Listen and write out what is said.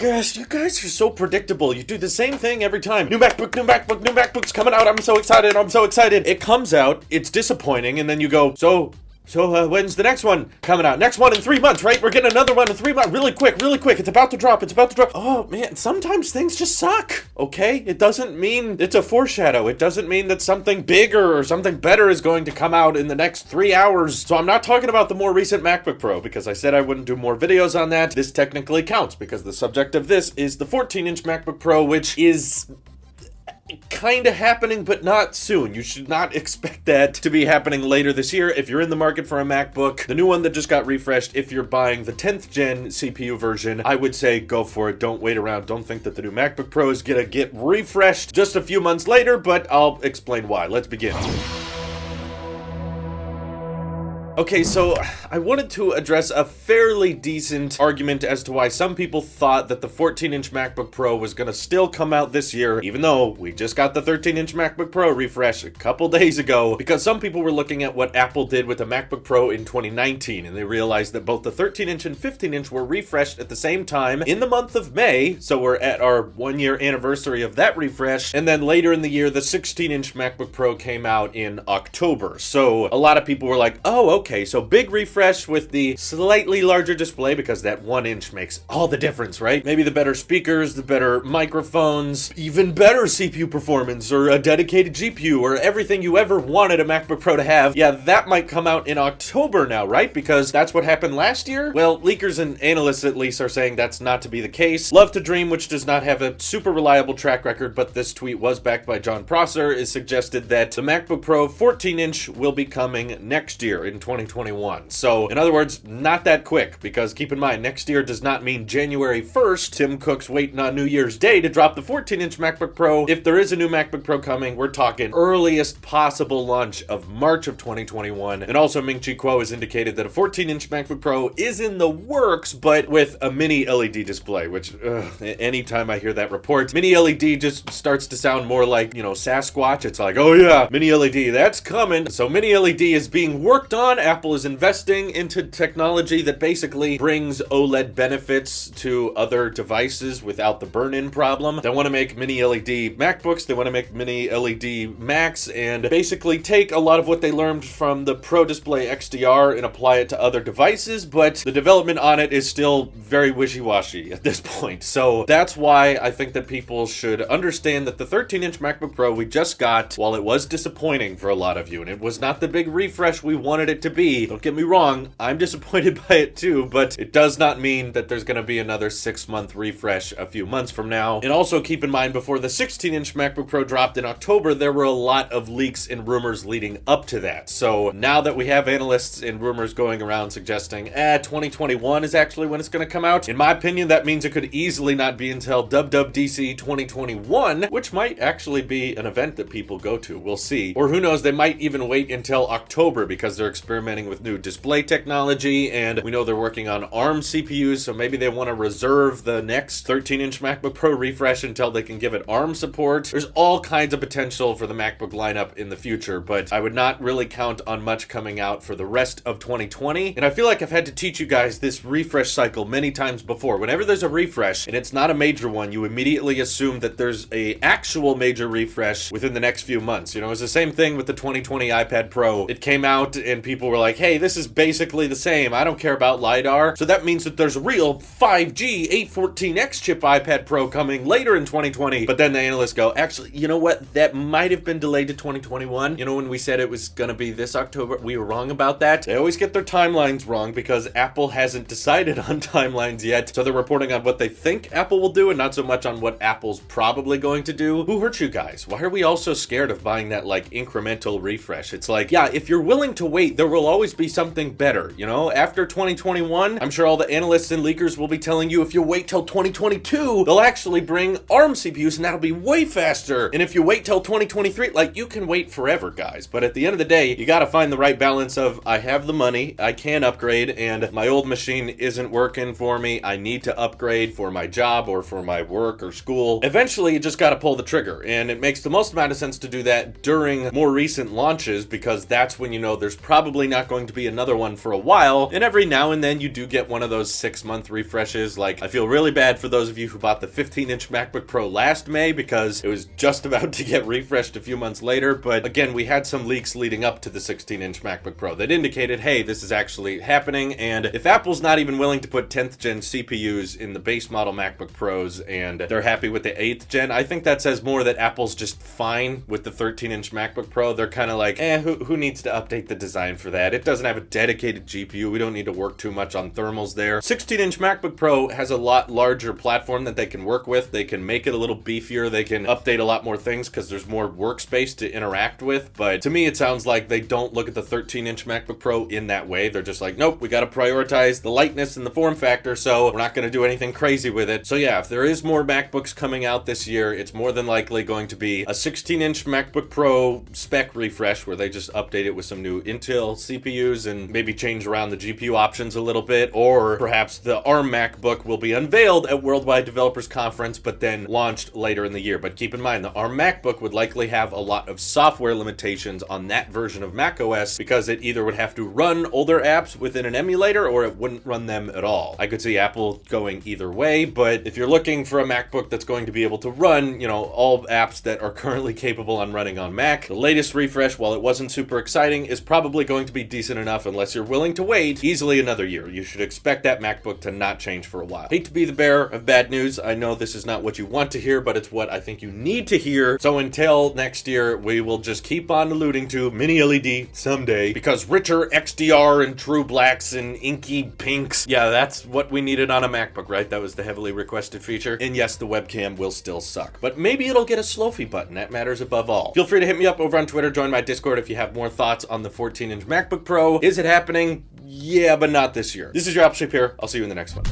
Gosh, you guys are so predictable. You do the same thing every time. New MacBook, new MacBook, new MacBook's coming out. I'm so excited. It comes out, it's disappointing, and then you go, So, when's the next one coming out? Next one in 3 months, right? We're getting another one in 3 months. Really quick. It's about to drop. Oh, man, sometimes things just suck, okay? It doesn't mean it's a foreshadow. It doesn't mean that something bigger or something better is going to come out in the next 3 hours. So I'm not talking about the more recent MacBook Pro because I said I wouldn't do more videos on that. This technically counts because the subject of this is the 14-inch MacBook Pro, which is kind of happening, but not soon. You should not expect that to be happening later this year. If you're in the market for a MacBook, the new one that just got refreshed, if you're buying the 10th gen CPU version, I would say go for it. Don't wait around. Don't think that the new MacBook Pro is gonna get refreshed just a few months later, but I'll explain why. Let's begin. Okay, so I wanted to address a fairly decent argument as to why some people thought that the 14-inch MacBook Pro was going to still come out this year, even though we just got the 13-inch MacBook Pro refresh a couple days ago, because some people were looking at what Apple did with the MacBook Pro in 2019, and they realized that both the 13-inch and 15-inch were refreshed at the same time in the month of May, so we're at our 1-year anniversary of that refresh, and then later in the year, the 16-inch MacBook Pro came out in October. So a lot of people were like, oh, okay, so big refresh with the slightly larger display because that 1-inch makes all the difference, right? Maybe the better speakers, the better microphones, even better CPU performance, or a dedicated GPU, or everything you ever wanted a MacBook Pro to have. Yeah, that might come out in October now, right? Because that's what happened last year? Well, leakers and analysts at least are saying that's not to be the case. Love to Dream, which does not have a super reliable track record, but this tweet was backed by John Prosser, is suggested that the MacBook Pro 14-inch will be coming next year in 2021. So, in other words, not that quick, because keep in mind, next year does not mean January 1st. Tim Cook's waiting on New Year's Day to drop the 14-inch MacBook Pro. If there is a new MacBook Pro coming, we're talking earliest possible launch of March of 2021. And also, Ming-Chi Kuo has indicated that a 14-inch MacBook Pro is in the works, but with a mini LED display, which, anytime I hear that report, mini LED just starts to sound more like, Sasquatch. It's like, oh yeah, mini LED, that's coming. So mini LED is being worked on. Apple is investing into technology that basically brings OLED benefits to other devices without the burn-in problem. They want to make mini LED MacBooks, they want to make mini LED Macs, and basically take a lot of what they learned from the Pro Display XDR and apply it to other devices, but the development on it is still very wishy-washy at this point. So that's why I think that people should understand that the 13-inch MacBook Pro we just got, while it was disappointing for a lot of you, and it was not the big refresh we wanted it to be, don't get me wrong, I'm disappointed by it too, but it does not mean that there's going to be another 6-month refresh a few months from now. And also keep in mind, before the 16-inch MacBook Pro dropped in October, there were a lot of leaks and rumors leading up to that. So now that we have analysts and rumors going around suggesting, 2021 is actually when it's going to come out, in my opinion, that means it could easily not be until WWDC 2021, which might actually be an event that people go to. We'll see. Or who knows, they might even wait until October because they're experimenting with new display technology, and we know they're working on ARM CPUs, so maybe they want to reserve the next 13-inch MacBook Pro refresh until they can give it ARM support. There's all kinds of potential for the MacBook lineup in the future, but I would not really count on much coming out for the rest of 2020, and I feel like I've had to teach you guys this refresh cycle many times before. Whenever there's a refresh, and it's not a major one, you immediately assume that there's a actual major refresh within the next few months. It's the same thing with the 2020 iPad Pro. It came out, and people were like, hey, this is basically the same. I don't care about LiDAR. So that means that there's a real 5G 814X chip iPad Pro coming later in 2020. But then the analysts go, actually, you know what? That might have been delayed to 2021. When we said it was going to be this October, we were wrong about that. They always get their timelines wrong because Apple hasn't decided on timelines yet. So they're reporting on what they think Apple will do and not so much on what Apple's probably going to do. Who hurt you guys? Why are we all so scared of buying that incremental refresh? It's like, yeah, if you're willing to wait, there will always be something better. After 2021, I'm sure all the analysts and leakers will be telling you if you wait till 2022, they'll actually bring ARM CPUs and that'll be way faster. And if you wait till 2023, you can wait forever, guys. But at the end of the day, you gotta find the right balance of, I have the money, I can upgrade, and my old machine isn't working for me. I need to upgrade for my job or for my work or school. Eventually, you just gotta pull the trigger. And it makes the most amount of sense to do that during more recent launches because that's when there's probably not going to be another one for a while, and every now and then you do get one of those 6-month refreshes. Like, I feel really bad for those of you who bought the 15-inch MacBook Pro last May because it was just about to get refreshed a few months later, but again, we had some leaks leading up to the 16-inch MacBook Pro that indicated, hey, this is actually happening, and if Apple's not even willing to put 10th gen CPUs in the base model MacBook Pros and they're happy with the 8th gen, I think that says more that Apple's just fine with the 13-inch MacBook Pro. They're kind of like, who needs to update the design for that? It doesn't have a dedicated GPU. We don't need to work too much on thermals there. 16-inch MacBook Pro has a lot larger platform that they can work with. They can make it a little beefier. They can update a lot more things because there's more workspace to interact with. But to me, it sounds like they don't look at the 13-inch MacBook Pro in that way. They're just like, nope, we got to prioritize the lightness and the form factor, so we're not going to do anything crazy with it. So yeah, if there is more MacBooks coming out this year, it's more than likely going to be a 16-inch MacBook Pro spec refresh where they just update it with some new Intel CPUs and maybe change around the GPU options a little bit, or perhaps the ARM MacBook will be unveiled at Worldwide Developers Conference but then launched later in the year. But keep in mind, the ARM MacBook would likely have a lot of software limitations on that version of macOS because it either would have to run older apps within an emulator or it wouldn't run them at all. I could see Apple going either way, but if you're looking for a MacBook that's going to be able to run, all apps that are currently capable on running on Mac, the latest refresh, while it wasn't super exciting, is probably going to be decent enough unless you're willing to wait easily another year. You should expect that MacBook to not change for a while. Hate to be the bearer of bad news. I know this is not what you want to hear, but it's what I think you need to hear. So until next year, we will just keep on alluding to mini LED someday because richer XDR and true blacks and inky pinks. Yeah, that's what we needed on a MacBook, right? That was the heavily requested feature. And yes, the webcam will still suck, but maybe it'll get a Slofi button. That matters above all. Feel free to hit me up over on Twitter. Join my Discord if you have more thoughts on the 14-inch MacBook Pro. Is it happening? Yeah, but not this year. This is your Apple Shape here. I'll see you in the next one.